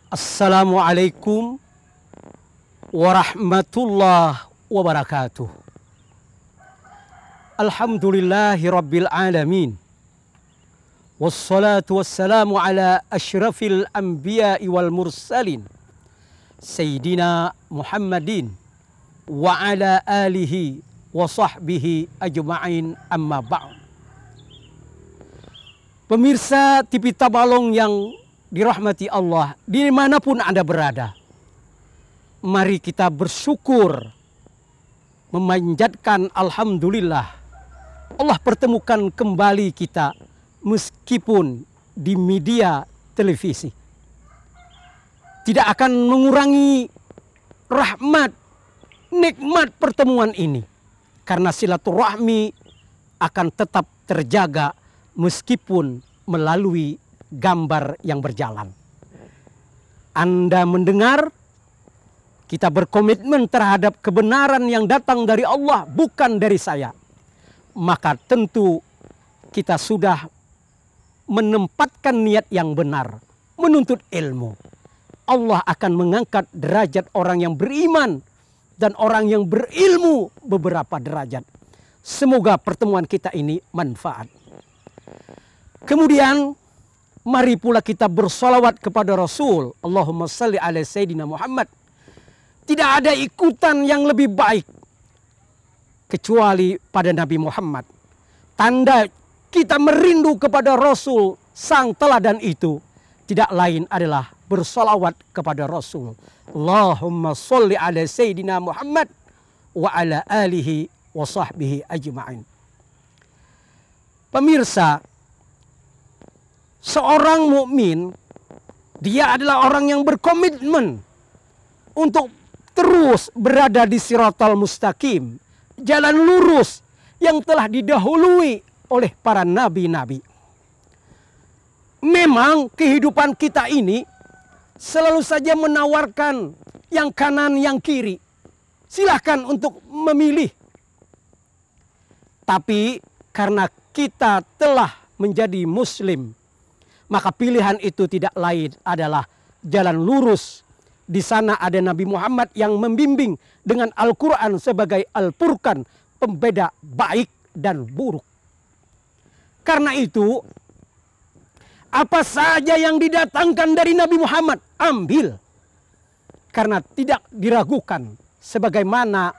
Assalamualaikum warahmatullahi wabarakatuh. Alhamdulillahi rabbil alamin. Wassalatu wassalamu ala asyrafil anbiya'i wal mursalin. Sayyidina Muhammadin wa ala alihi wa sahbihi ajma'in, amma ba'd. Pemirsa TV Tabalong yang dirahmati Allah, dimanapun Anda berada, mari kita bersyukur, memanjatkan alhamdulillah. Allah pertemukan kembali kita meskipun di media televisi. Tidak akan mengurangi rahmat, nikmat pertemuan ini. Karena silaturahmi akan tetap terjaga meskipun melalui gambar yang berjalan. Anda mendengar, kita berkomitmen terhadap kebenaran yang datang dari Allah, bukan dari saya. Maka tentu kita sudah menempatkan niat yang benar, menuntut ilmu. Allah akan mengangkat derajat orang yang beriman dan orang yang berilmu beberapa derajat. Semoga pertemuan kita ini manfaat. Kemudian mari pula kita bersolawat kepada Rasul. Allahumma salli ala Sayyidina Muhammad. Tidak ada ikutan yang lebih baik kecuali pada Nabi Muhammad. Tanda kita merindu kepada Rasul, sang teladan itu tidak lain adalah bersolawat kepada Rasul. Allahumma salli ala Sayyidina Muhammad wa ala alihi wa sahbihi ajma'in. Pemirsa, seorang mukmin, dia adalah orang yang berkomitmen untuk terus berada di siratal mustaqim, jalan lurus yang telah didahului oleh para nabi-nabi. Memang kehidupan kita ini selalu saja menawarkan yang kanan, yang kiri. Silahkan untuk memilih. Tapi karena kita telah menjadi muslim, maka pilihan itu tidak lain adalah jalan lurus. Di sana ada Nabi Muhammad yang membimbing dengan Al-Quran sebagai Al-Furqan, pembeda baik dan buruk. Karena itu, apa saja yang didatangkan dari Nabi Muhammad, ambil. Karena tidak diragukan. Sebagaimana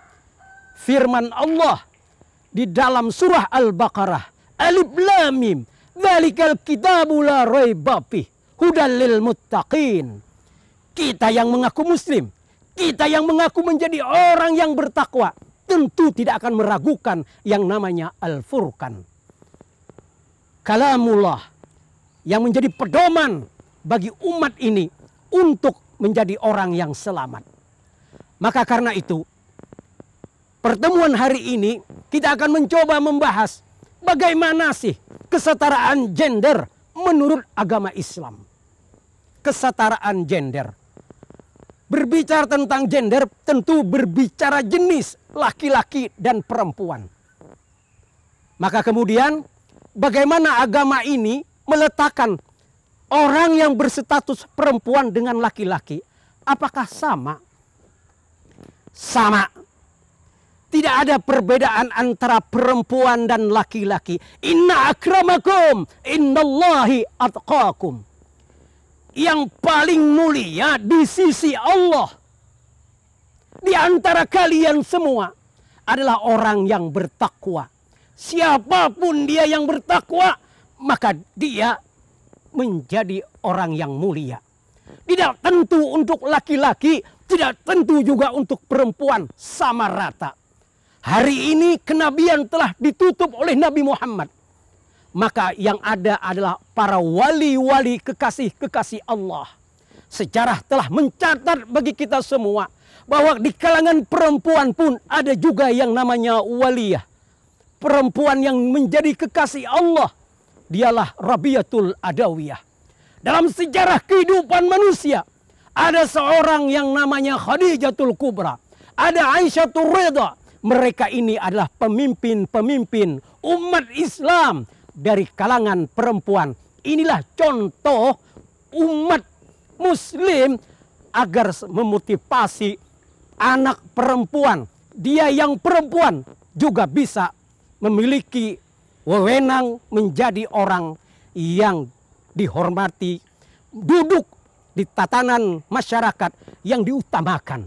firman Allah di dalam surah Al-Baqarah. Alif Lam Mim. Dzalikal kitabu la raiba fih hudal lil muttaqin. Kita yang mengaku muslim, kita yang mengaku menjadi orang yang bertakwa, tentu tidak akan meragukan yang namanya Al-Furqan. Kalamullah yang menjadi pedoman bagi umat ini untuk menjadi orang yang selamat. Maka karena itu, pertemuan hari ini kita akan mencoba membahas bagaimana sih kesetaraan gender menurut agama Islam. Kesetaraan gender. Berbicara tentang gender tentu berbicara jenis laki-laki dan perempuan. Maka kemudian bagaimana agama ini meletakkan orang yang berstatus perempuan dengan laki-laki. Apakah sama? Sama. Tidak ada perbedaan antara perempuan dan laki-laki. Inna akramakum innallahi atqakum. Yang paling mulia di sisi Allah di antara kalian semua adalah orang yang bertakwa. Siapapun dia yang bertakwa, maka dia menjadi orang yang mulia. Tidak tentu untuk laki-laki, tidak tentu juga untuk perempuan, sama rata. Hari ini kenabian telah ditutup oleh Nabi Muhammad. Maka yang ada adalah para wali-wali kekasih-kekasih Allah. Sejarah telah mencatat bagi kita semua bahwa di kalangan perempuan pun ada juga yang namanya waliyah. Perempuan yang menjadi kekasih Allah, dialah Rabiatul Adawiyah. Dalam sejarah kehidupan manusia, ada seorang yang namanya Khadijatul Kubra. Ada Aisyatul Ridha. Mereka ini adalah pemimpin-pemimpin umat Islam dari kalangan perempuan. Inilah contoh umat muslim agar memotivasi anak perempuan, dia yang perempuan juga bisa memiliki wewenang menjadi orang yang dihormati, duduk di tatanan masyarakat yang diutamakan.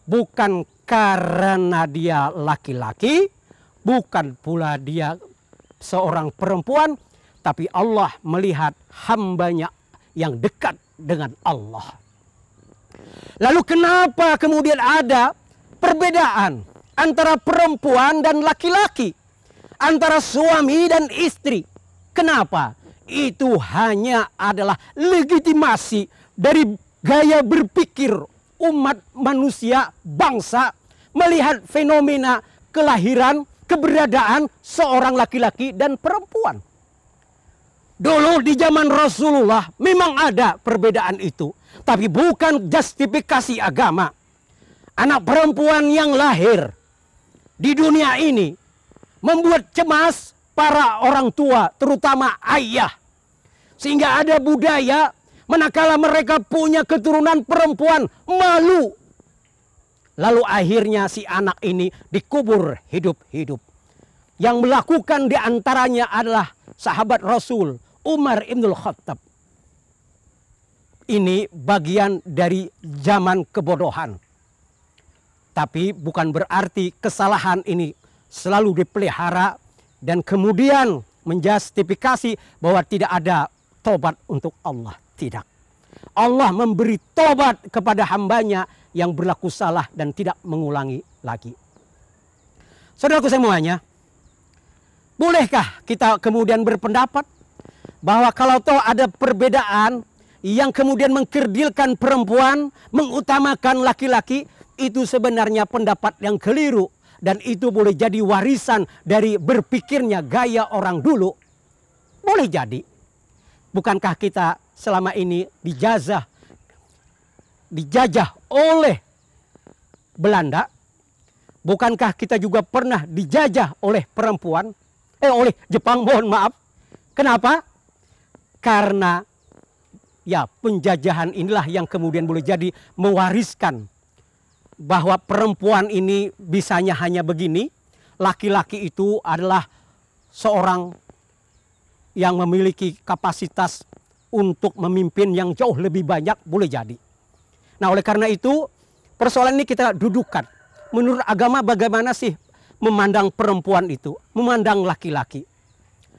Bukan karena dia laki-laki, bukan pula dia seorang perempuan, tapi Allah melihat hambanya yang dekat dengan Allah. Lalu kenapa kemudian ada perbedaan antara perempuan dan laki-laki, antara suami dan istri? Kenapa? Itu hanya adalah legitimasi dari gaya berpikir umat manusia, bangsa, melihat fenomena kelahiran, keberadaan seorang laki-laki dan perempuan. Dulu di zaman Rasulullah memang ada perbedaan itu, tapi bukan justifikasi agama. Anak perempuan yang lahir di dunia ini membuat cemas para orang tua, terutama ayah. Sehingga ada budaya manakala mereka punya keturunan perempuan malu. Lalu akhirnya si anak ini dikubur hidup-hidup. Yang melakukan diantaranya adalah sahabat Rasul Umar Ibnul Khattab. Ini bagian dari zaman kebodohan. Tapi bukan berarti kesalahan ini selalu dipelihara dan kemudian menjustifikasi bahwa tidak ada tobat untuk Allah. Tidak. Allah memberi tobat kepada hambanya yang berlaku salah dan tidak mengulangi lagi. Saudaraku semuanya, bolehkah kita kemudian berpendapat bahwa kalau toh ada perbedaan yang kemudian mengkerdilkan perempuan, mengutamakan laki-laki, itu sebenarnya pendapat yang keliru. Dan itu boleh jadi warisan dari berpikirnya gaya orang dulu. Boleh jadi. Bukankah kita selama ini dijajah oleh Belanda? Bukankah kita juga pernah dijajah oleh perempuan? Oleh Jepang, mohon maaf. Kenapa? Karena ya penjajahan inilah yang kemudian boleh jadi mewariskan bahwa perempuan ini bisanya hanya begini, laki-laki itu adalah seorang yang memiliki kapasitas untuk memimpin yang jauh lebih banyak, boleh jadi. Nah, oleh karena itu persoalan ini kita dudukkan. Menurut agama bagaimana sih memandang perempuan itu, memandang laki-laki?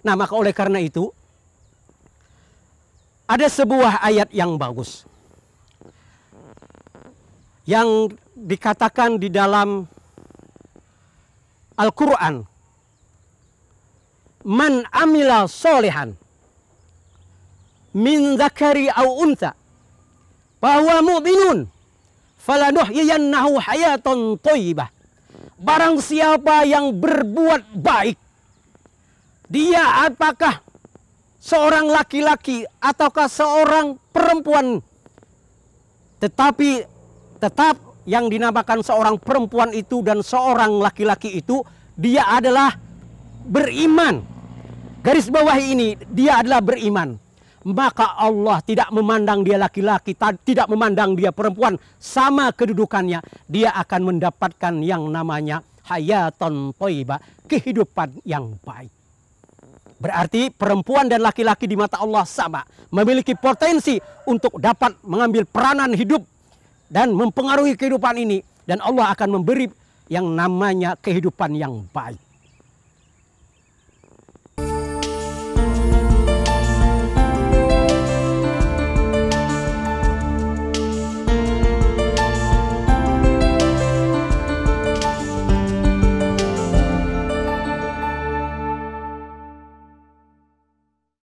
Nah, maka oleh karena itu ada sebuah ayat yang bagus yang dikatakan di dalam Al-Quran, man amila solehan min zakari au unta bahwa mu'minun falanuhyiyannahu hayatan thayyibah. Barang siapa yang berbuat baik, dia apakah seorang laki-laki ataukah seorang perempuan, tetapi tetap yang dinamakan seorang perempuan itu dan seorang laki-laki itu, dia adalah beriman. Garis bawah ini, dia adalah beriman. Maka Allah tidak memandang dia laki-laki, tidak memandang dia perempuan, sama kedudukannya. Dia akan mendapatkan yang namanya hayatan thayyibah, kehidupan yang baik. Berarti perempuan dan laki-laki di mata Allah sama, memiliki potensi untuk dapat mengambil peranan hidup dan mempengaruhi kehidupan ini. Dan Allah akan memberi yang namanya kehidupan yang baik.